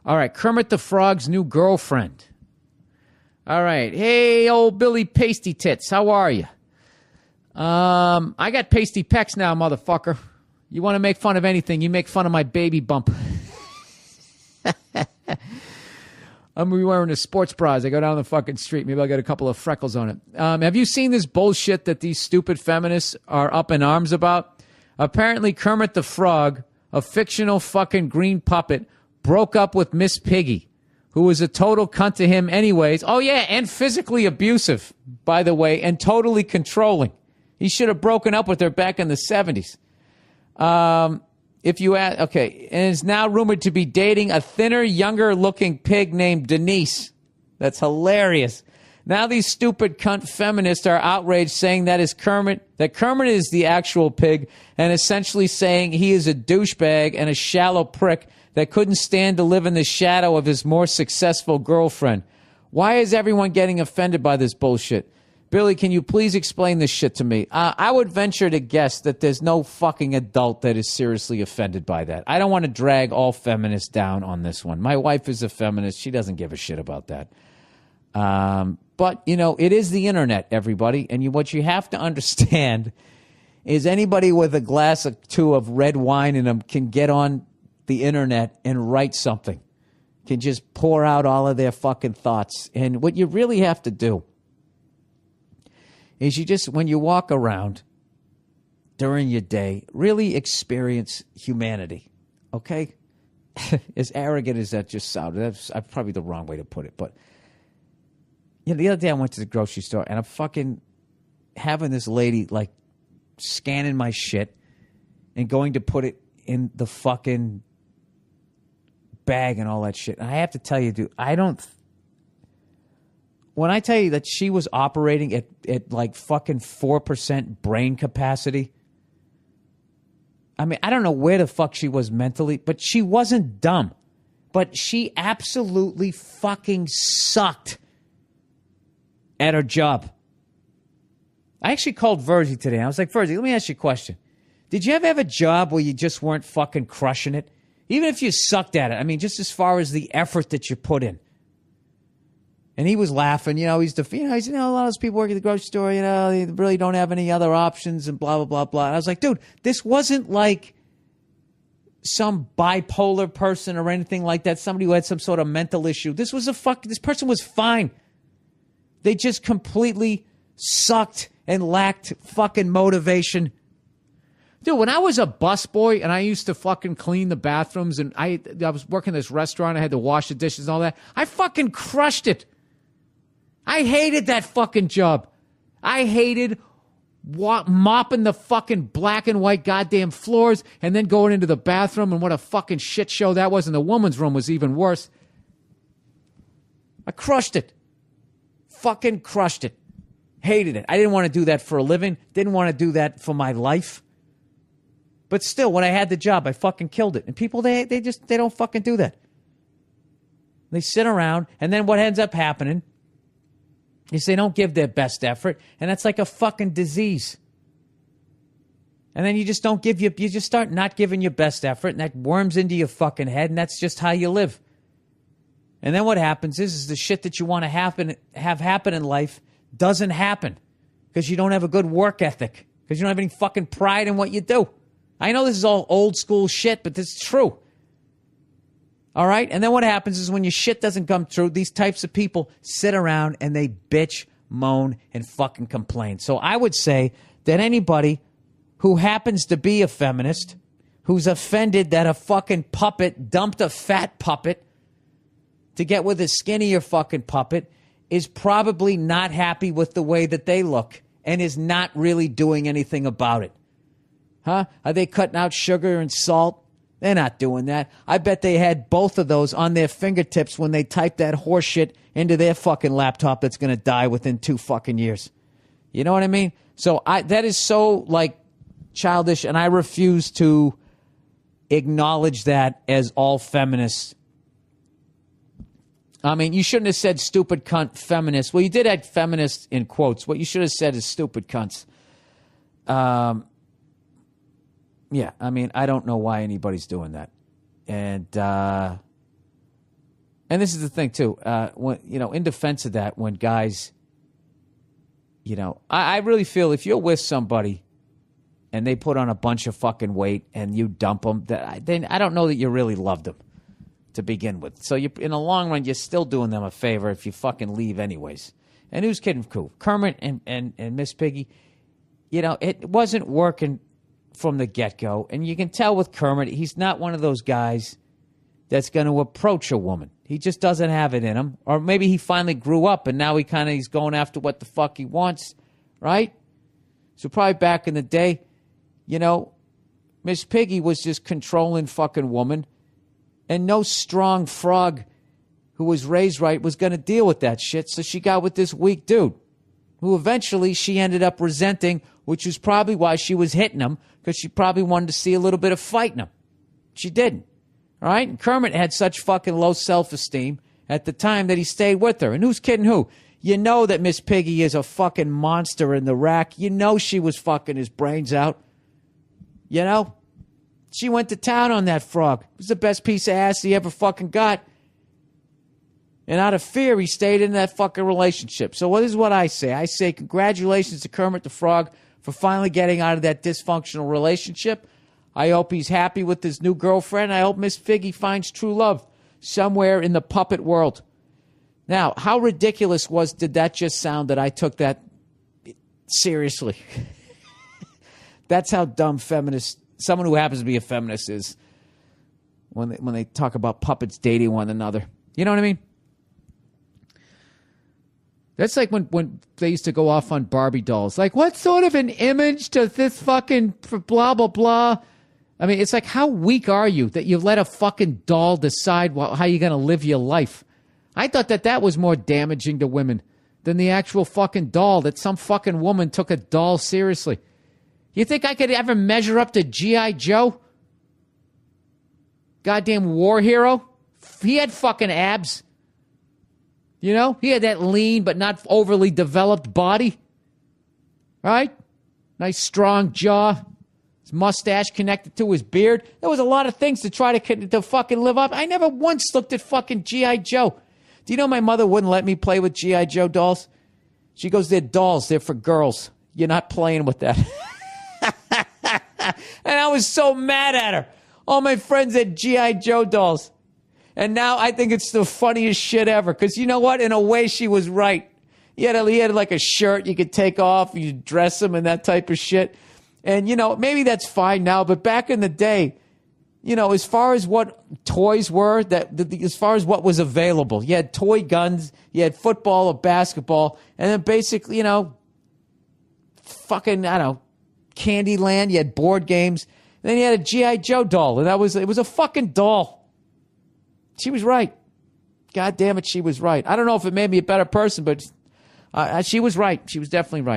All right, Kermit the Frog's new girlfriend. All right, hey, old Billy Pasty Tits, how are you? I got pasty pecs now, motherfucker. You want to make fun of anything, you make fun of my baby bump. I'm wearing a sports bras. I go down the fucking street. Maybe I'll get a couple of freckles on it. Have you seen this bullshit that these stupid feminists are up in arms about? Apparently, Kermit the Frog, a fictional fucking green puppet, broke up with Miss Piggy, who was a total cunt to him anyways. Oh, yeah, and physically abusive, by the way, and totally controlling. He should have broken up with her back in the 70s. If you ask, okay, and is now rumored to be dating a thinner, younger-looking pig named Denise. That's hilarious. Now these stupid cunt feminists are outraged, saying that Kermit is the actual pig, and essentially saying he is a douchebag and a shallow prick that couldn't stand to live in the shadow of his more successful girlfriend. Why is everyone getting offended by this bullshit? Billy, can you please explain this shit to me? I would venture to guess that there's no fucking adult that is seriously offended by that. I don't want to drag all feminists down on this one. My wife is a feminist. She doesn't give a shit about that. But, you know, it is the internet, everybody. And what you have to understand is anybody with a glass or two of red wine in them can get on the internet and write something. Can just pour out all of their fucking thoughts. And what you really have to do is when you walk around during your day, really experience humanity, okay? As arrogant as that just sounded, that's probably the wrong way to put it. But, you know, the other day I went to the grocery store, and I'm fucking having this lady, like, scanning my shit and going to put it in the fucking bag and all that shit. And I have to tell you, dude, when I tell you that she was operating at like fucking 4% brain capacity, I mean, I don't know where the fuck she was mentally, but she wasn't dumb. But she absolutely fucking sucked at her job. I actually called Verzi today. I was like, Verzi, let me ask you a question. Did you ever have a job where you just weren't fucking crushing it? Even if you sucked at it. I mean, just as far as the effort that you put in. And he was laughing, he said, a lot of those people work at the grocery store, they really don't have any other options and blah, blah, blah, blah. And I was like, dude, this wasn't like some bipolar person or anything like that, somebody who had some sort of mental issue. This person was fine. They just completely sucked and lacked fucking motivation. Dude, when I was a busboy and I used to fucking clean the bathrooms and I was working this restaurant, I had to wash the dishes and all that, I fucking crushed it. I hated that fucking job. I hated mopping the fucking black and white goddamn floors and then going into the bathroom, and what a fucking shit show that was. And the woman's room was even worse. I crushed it. Fucking crushed it. Hated it. I didn't want to do that for a living. Didn't want to do that for my life. But still, when I had the job, I fucking killed it. And people, they don't fucking do that. They sit around, and then what ends up happening is they don't give their best effort, and that's like a fucking disease. And then you just start not giving your best effort, and that worms into your fucking head, and that's just how you live. And then what happens is the shit that you want to have happen in life doesn't happen because you don't have a good work ethic, because you don't have any fucking pride in what you do. I know this is all old school shit, but this is true. All right? And then what happens is when your shit doesn't come true, these types of people sit around and they bitch, moan, and fucking complain. So I would say that anybody who happens to be a feminist, who's offended that a fucking puppet dumped a fat puppet to get with a skinnier fucking puppet, is probably not happy with the way that they look and is not really doing anything about it. Huh? Are they cutting out sugar and salt? They're not doing that. I bet they had both of those on their fingertips when they typed that horse shit into their fucking laptop that's going to die within 2 fucking years. You know what I mean? So that is so, like, childish, and I refuse to acknowledge that as all feminists. I mean, you shouldn't have said stupid cunt feminists. Well, you did add feminists in quotes. What you should have said is stupid cunts. Yeah, I mean, I don't know why anybody's doing that. And And this is the thing too. When in defense of that, when guys, I really feel if you're with somebody and they put on a bunch of fucking weight and you dump them, then I don't know that you really loved them to begin with. So in the long run, you're still doing them a favor if you fucking leave anyways. And who's kidding? Cool. Kermit and Miss Piggy, it wasn't working from the get-go. And you can tell with Kermit, he's not one of those guys that's going to approach a woman. He just doesn't have it in him. Or maybe he finally grew up and now he's going after what the fuck he wants, right? So probably back in the day, Miss Piggy was just controlling fucking woman, and no strong frog who was raised right was going to deal with that shit. So she got with this weak dude who eventually she ended up resenting, which was probably why she was hitting him, because she probably wanted to see a little bit of fighting him. She didn't. All right? And Kermit had such fucking low self-esteem at the time that he stayed with her. And who's kidding who? You know that Miss Piggy is a fucking monster in the rack. You know she was fucking his brains out. She went to town on that frog. It was the best piece of ass he ever fucking got. And out of fear, he stayed in that fucking relationship. So this is what I say. I say congratulations to Kermit the Frog for finally getting out of that dysfunctional relationship. I hope he's happy with his new girlfriend. I hope Miss Piggy finds true love somewhere in the puppet world. Now, how ridiculous did that just sound that I took that seriously? That's how dumb someone who happens to be a feminist is when they talk about puppets dating one another. You know what I mean? That's like when they used to go off on Barbie dolls. Like, what sort of an image does this fucking blah, blah, blah? I mean, it's like, how weak are you that you let a fucking doll decide how you're going to live your life? I thought that was more damaging to women than the actual fucking doll, that some fucking woman took a doll seriously. You think I could ever measure up to G.I. Joe? Goddamn war hero? He had fucking abs. He had that lean but not overly developed body. Right? Nice strong jaw. His mustache connected to his beard. There was a lot of things to try to fucking live up. I never once looked at fucking G.I. Joe. Do you know my mother wouldn't let me play with G.I. Joe dolls? She goes, they're dolls. They're for girls. You're not playing with that. And I was so mad at her. All my friends had G.I. Joe dolls. And now I think it's the funniest shit ever. Because you know what? In a way, she was right. He had like a shirt you could take off. You dress him and that type of shit. And, maybe that's fine now. But back in the day, as far as what toys were, as far as what was available, you had toy guns, you had football or basketball. And then basically, fucking, I don't know, Candyland, you had board games. And then you had a G.I. Joe doll. And it was a fucking doll. She was right. God damn it, she was right. I don't know if it made me a better person, but she was right. She was definitely right.